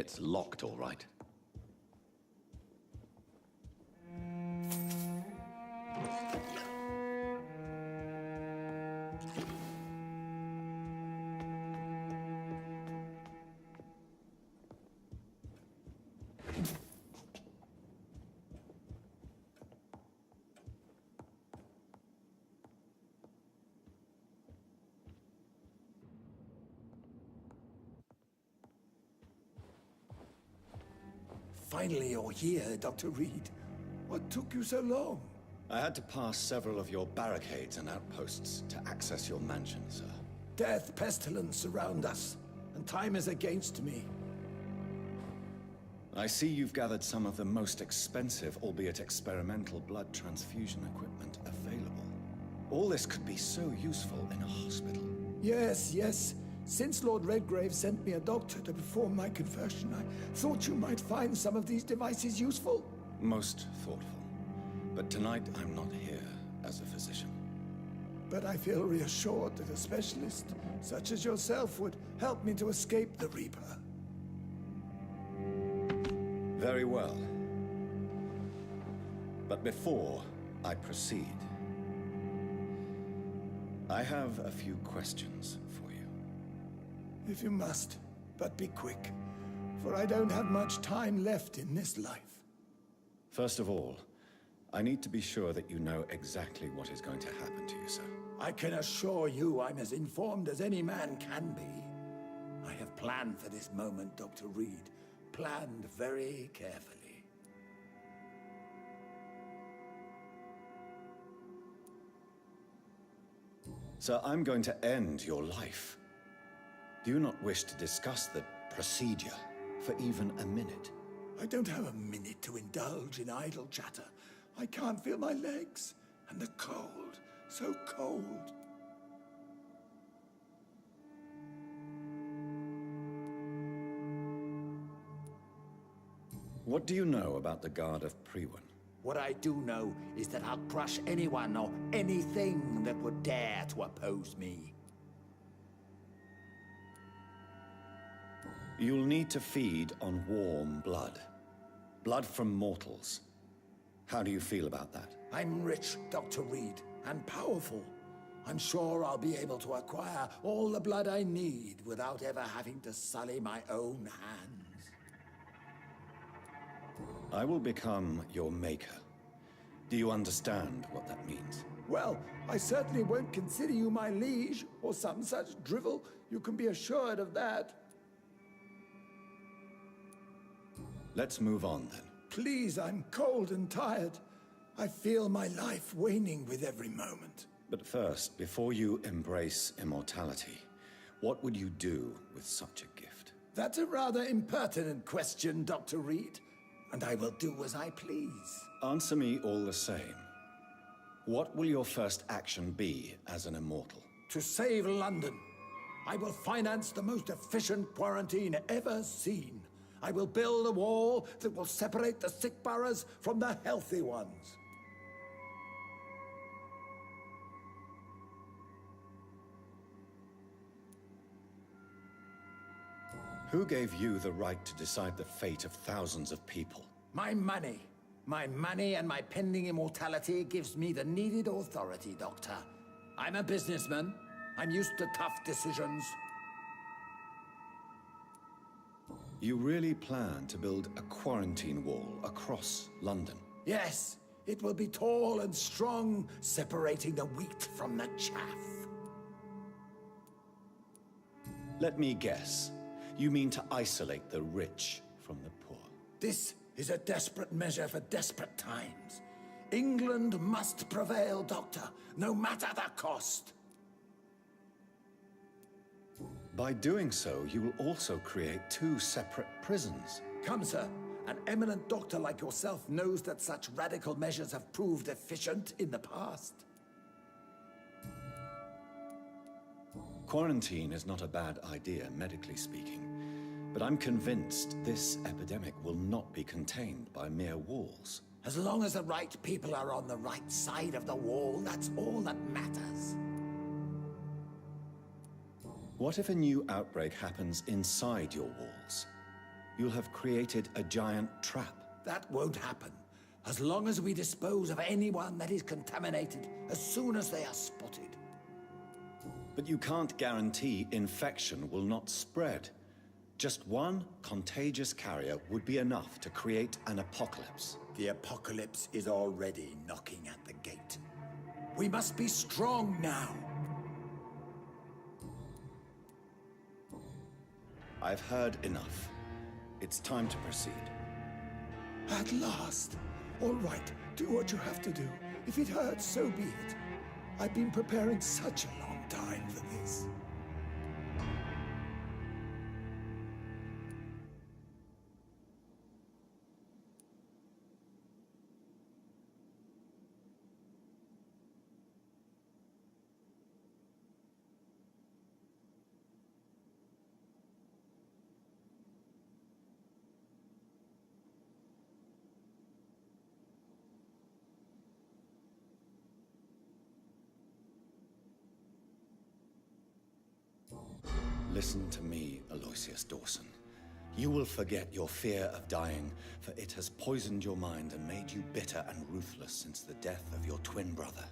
It's locked, all right. Finally, you're here, Dr. Reed. What took you so long? I had to pass several of your barricades and outposts to access your mansion, sir. Death, pestilence surround us, and time is against me. I see you've gathered some of the most expensive, albeit experimental, blood transfusion equipment available. All this could be so useful in a hospital. Yes, yes. Since Lord Redgrave sent me a doctor to perform my conversion, I thought you might find some of these devices useful. Most thoughtful. But tonight I'm not here as a physician. But I feel reassured that a specialist, such as yourself, would help me to escape the Reaper. Very well. But before I proceed, I have a few questions for you. If you must, but be quick, for I don't have much time left in this life. First of all, I need to be sure that you know exactly what is going to happen to you, sir. I can assure you I'm as informed as any man can be. I have planned for this moment, Dr. Reed. Planned very carefully. Sir, I'm going to end your life. Do you not wish to discuss the procedure for even a minute? I don't have a minute to indulge in idle chatter. I can't feel my legs, and the cold, so cold. What do you know about the Guard of Priwen? What I do know is that I'll crush anyone or anything that would dare to oppose me. You'll need to feed on warm blood. Blood from mortals. How do you feel about that? I'm rich, Dr. Reed, and powerful. I'm sure I'll be able to acquire all the blood I need without ever having to sully my own hands. I will become your maker. Do you understand what that means? Well, I certainly won't consider you my liege, or some such drivel. You can be assured of that. Let's move on, then. Please, I'm cold and tired. I feel my life waning with every moment. But first, before you embrace immortality, what would you do with such a gift? That's a rather impertinent question, Dr. Reed. And I will do as I please. Answer me all the same. What will your first action be as an immortal? To save London, I will finance the most efficient quarantine ever seen. I will build a wall that will separate the sick boroughs from the healthy ones. Who gave you the right to decide the fate of thousands of people? My money. My money and my pending immortality gives me the needed authority, Doctor. I'm a businessman. I'm used to tough decisions. You really plan to build a quarantine wall across London? Yes, it will be tall and strong, separating the wheat from the chaff. Let me guess. You mean to isolate the rich from the poor? This is a desperate measure for desperate times. England must prevail, Doctor, no matter the cost. By doing so, you will also create two separate prisons. Come, sir. An eminent doctor like yourself knows that such radical measures have proved efficient in the past. Quarantine is not a bad idea, medically speaking. But I'm convinced this epidemic will not be contained by mere walls. As long as the right people are on the right side of the wall, that's all that matters. What if a new outbreak happens inside your walls? You'll have created a giant trap. That won't happen. As long as we dispose of anyone that is contaminated as soon as they are spotted. But you can't guarantee infection will not spread. Just one contagious carrier would be enough to create an apocalypse. The apocalypse is already knocking at the gate. We must be strong now. I've heard enough. It's time to proceed. At last. All right, do what you have to do. If it hurts, so be it. I've been preparing such a long time for this. Listen to me, Aloysius Dawson. You will forget your fear of dying, for it has poisoned your mind and made you bitter and ruthless since the death of your twin brother.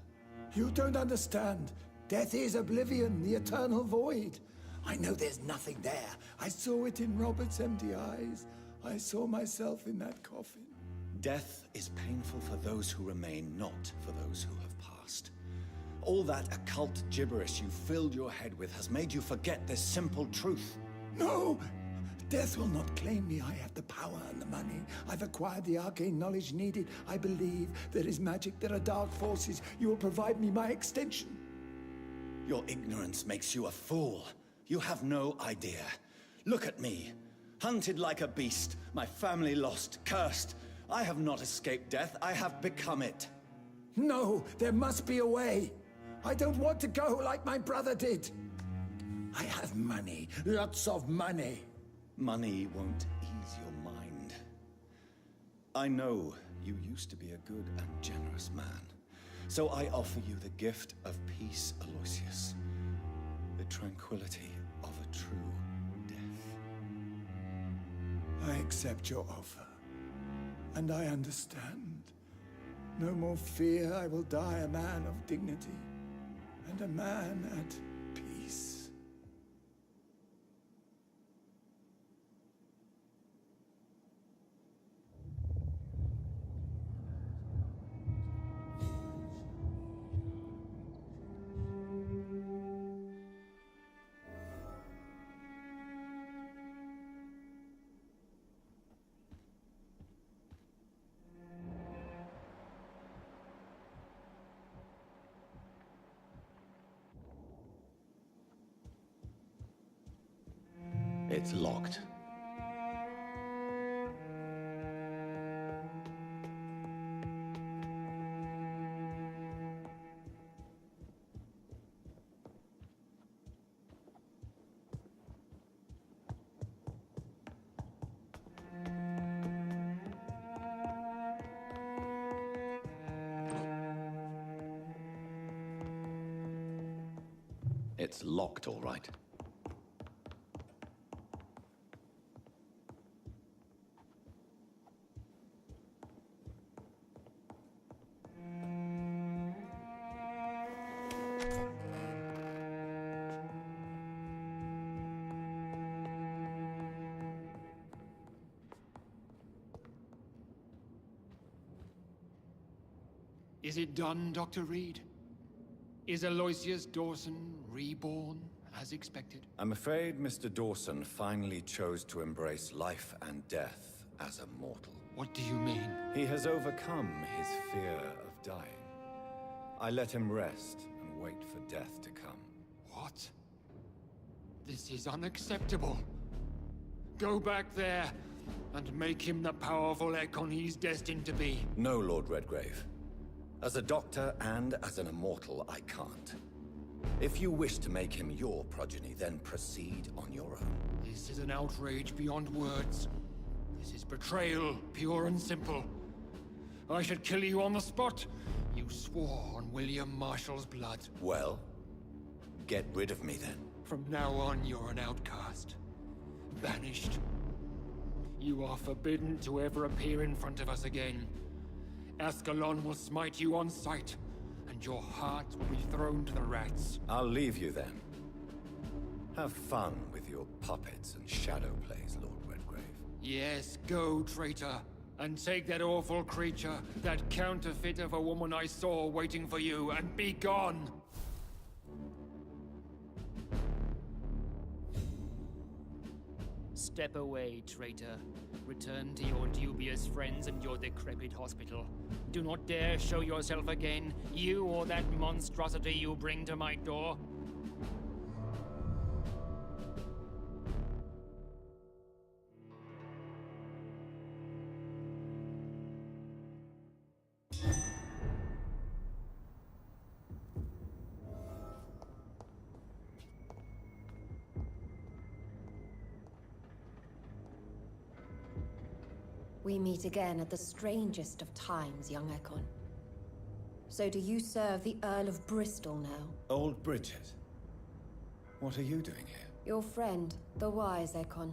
You don't understand. Death is oblivion, the eternal void. I know there's nothing there. I saw it in Robert's empty eyes. I saw myself in that coffin. Death is painful for those who remain, not for those who have passed. All that occult gibberish you filled your head with has made you forget this simple truth. No! Death will not claim me. I have the power and the money. I've acquired the arcane knowledge needed. I believe there is magic, there are dark forces. You will provide me my extension. Your ignorance makes you a fool. You have no idea. Look at me. Hunted like a beast, my family lost, cursed. I have not escaped death, I have become it. No, there must be a way. I don't want to go like my brother did. I have money, lots of money. Money won't ease your mind. I know you used to be a good and generous man. So I offer you the gift of peace, Aloysius. The tranquility of a true death. I accept your offer. And I understand. No more fear, I will die a man of dignity. And a man at peace. It's locked. It's locked, all right. Is it done, Dr. Reed? Is Aloysius Dawson reborn, as expected? I'm afraid Mr. Dawson finally chose to embrace life and death as a mortal. What do you mean? He has overcome his fear of dying. I let him rest and wait for death to come. What? This is unacceptable. Go back there and make him the powerful Ekon he's destined to be. No, Lord Redgrave. As a doctor and as an immortal, I can't. If you wish to make him your progeny, then proceed on your own. This is an outrage beyond words. This is betrayal, pure and simple. I should kill you on the spot. You swore on William Marshall's blood. Well, get rid of me then. From now on, you're an outcast. Banished. You are forbidden to ever appear in front of us again. Ascalon will smite you on sight, and your heart will be thrown to the rats. I'll leave you then. Have fun with your puppets and shadow plays, Lord Redgrave. Yes, go, traitor, and take that awful creature, that counterfeit of a woman I saw waiting for you, and be gone! Step away, traitor. Return to your dubious friends and your decrepit hospital. Do not dare show yourself again, you or that monstrosity you bring to my door. We meet again at the strangest of times, young Ekon. So do you serve the Earl of Bristol now? Old Bridget. What are you doing here? Your friend, the wise Ekon.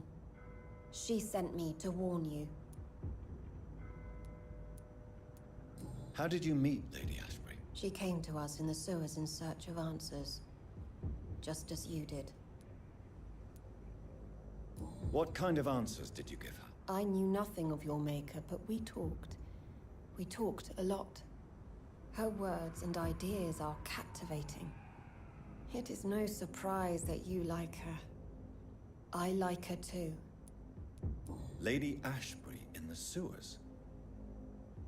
She sent me to warn you. How did you meet Lady Ashbury? She came to us in the sewers in search of answers. Just as you did. What kind of answers did you give her? I knew nothing of your maker, but we talked. We talked a lot. Her words and ideas are captivating. It is no surprise that you like her. I like her too. Lady Ashbury in the sewers?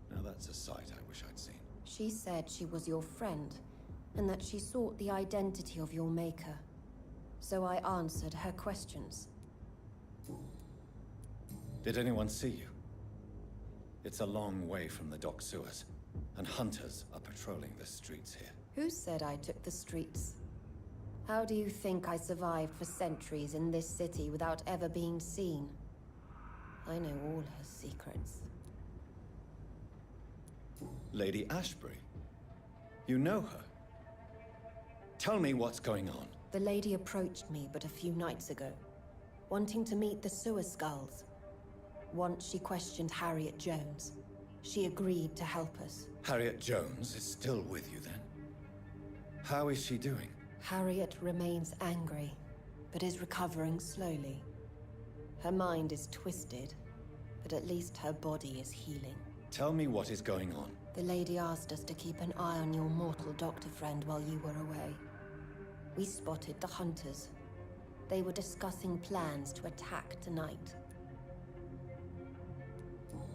Now that's a sight I wish I'd seen. She said she was your friend, and that she sought the identity of your maker. So I answered her questions. Did anyone see you? It's a long way from the dock sewers, and hunters are patrolling the streets here. Who said I took the streets? How do you think I survived for centuries in this city without ever being seen? I know all her secrets. Lady Ashbury? You know her? Tell me what's going on. The lady approached me but a few nights ago, wanting to meet the sewer skulls. Once she questioned Harriet Jones. She agreed to help us. Harriet Jones is still with you then? How is she doing? Harriet remains angry, but is recovering slowly. Her mind is twisted, but at least her body is healing. Tell me what is going on. The lady asked us to keep an eye on your mortal doctor friend while you were away. We spotted the hunters. They were discussing plans to attack tonight.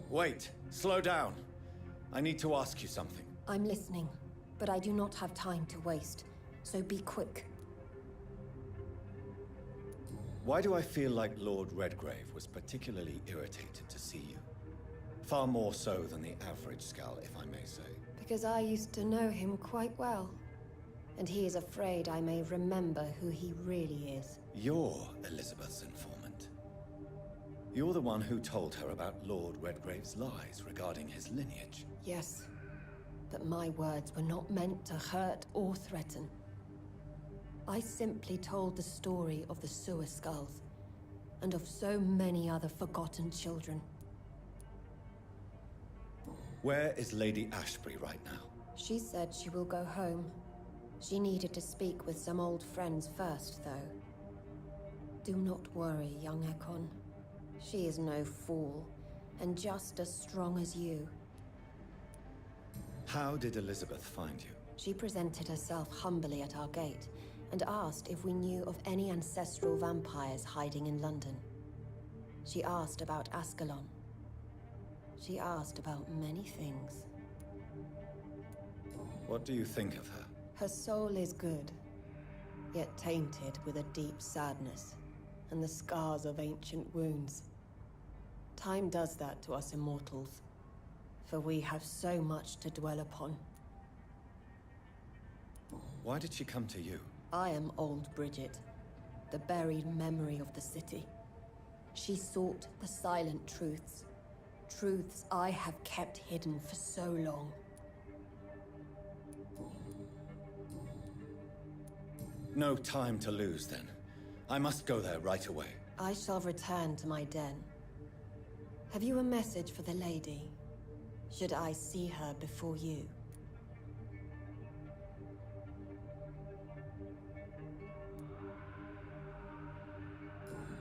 Wait, slow down. I need to ask you something. I'm listening, but I do not have time to waste, so be quick. Why do I feel like Lord Redgrave was particularly irritated to see you? Far more so than the average Skull, if I may say. Because I used to know him quite well. And he is afraid I may remember who he really is. You're Elizabeth's informant. You're the one who told her about Lord Redgrave's lies regarding his lineage. Yes, but my words were not meant to hurt or threaten. I simply told the story of the sewer skulls, and of so many other forgotten children. Where is Lady Ashbury right now? She said she will go home. She needed to speak with some old friends first, though. Do not worry, young Ekon. She is no fool, and just as strong as you. How did Elizabeth find you? She presented herself humbly at our gate, and asked if we knew of any ancestral vampires hiding in London. She asked about Ascalon. She asked about many things. What do you think of her? Her soul is good, yet tainted with a deep sadness, and the scars of ancient wounds. Time does that to us immortals, for we have so much to dwell upon. Why did she come to you? I am old Bridget, the buried memory of the city. She sought the silent truths, truths I have kept hidden for so long. No time to lose, then. I must go there right away. I shall return to my den. Have you a message for the lady? Should I see her before you?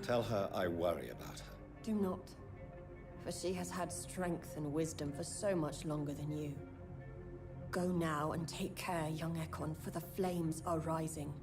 Tell her I worry about her. Do not, for she has had strength and wisdom for so much longer than you. Go now and take care, young Ekon, for the flames are rising.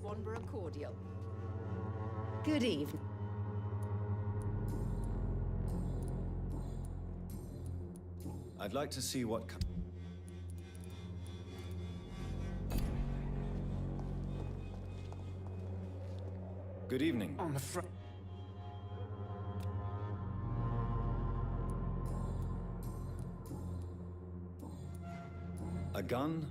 Swanborough cordial. Good evening. I'd like to see what Good evening. On the front. A gun?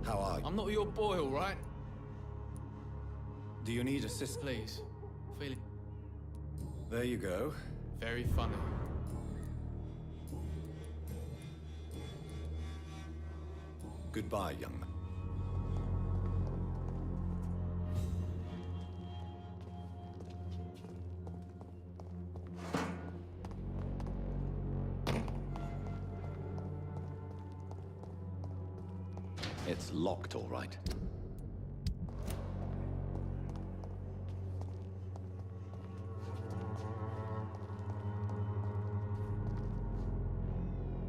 How are you? I'm not your boy, all right? Do you need assistance? Please. Feeling There you go. very funny. Goodbye, young man. It's locked, all right.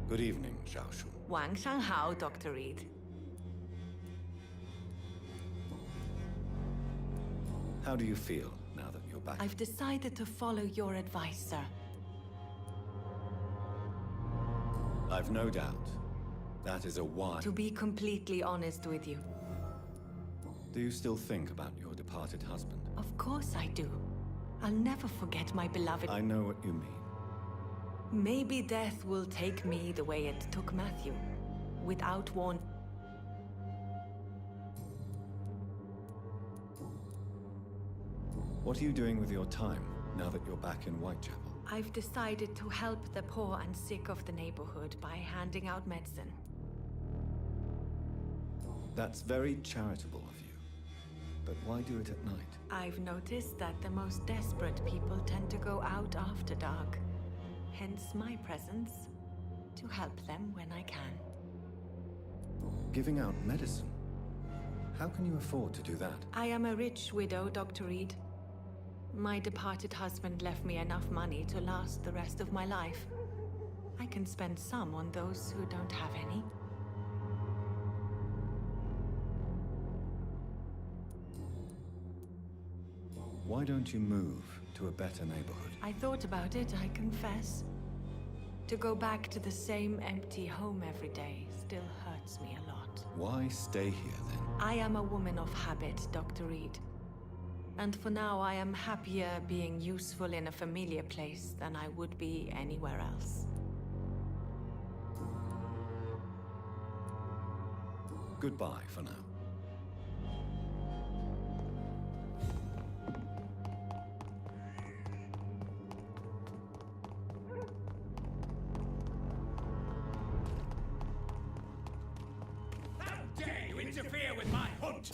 Good evening, Xiaoshu. 晚上好, Dr. Reed. How do you feel now that you're back? I've decided to follow your advice, sir. I've no doubt. That is a wise. To be completely honest with you. Do you still think about your departed husband? Of course I do. I'll never forget my beloved. I know what you mean. Maybe death will take me the way it took Matthew. Without warning. What are you doing with your time now that you're back in Whitechapel? I've decided to help the poor and sick of the neighborhood by handing out medicine. That's very charitable of you. But why do it at night? I've noticed that the most desperate people tend to go out after dark. Hence my presence, to help them when I can. Giving out medicine? How can you afford to do that? I am a rich widow, Dr. Reed. My departed husband left me enough money to last the rest of my life. I can spend some on those who don't have any. Why don't you move to a better neighborhood? I thought about it, I confess. To go back to the same empty home every day still hurts me a lot. Why stay here then? I am a woman of habit, Dr. Reed. And for now, I am happier being useful in a familiar place than I would be anywhere else. Goodbye for now. How dare you interfere with my hunt?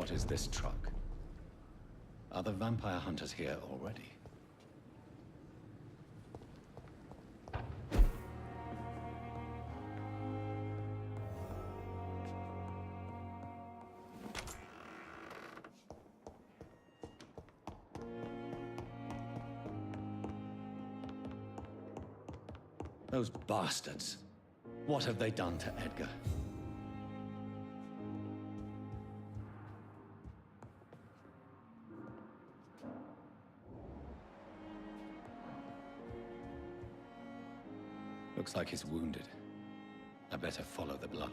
What is this truck? Are the vampire hunters here already? Those bastards. What have they done to Edgar? Looks like he's wounded. I better follow the blood.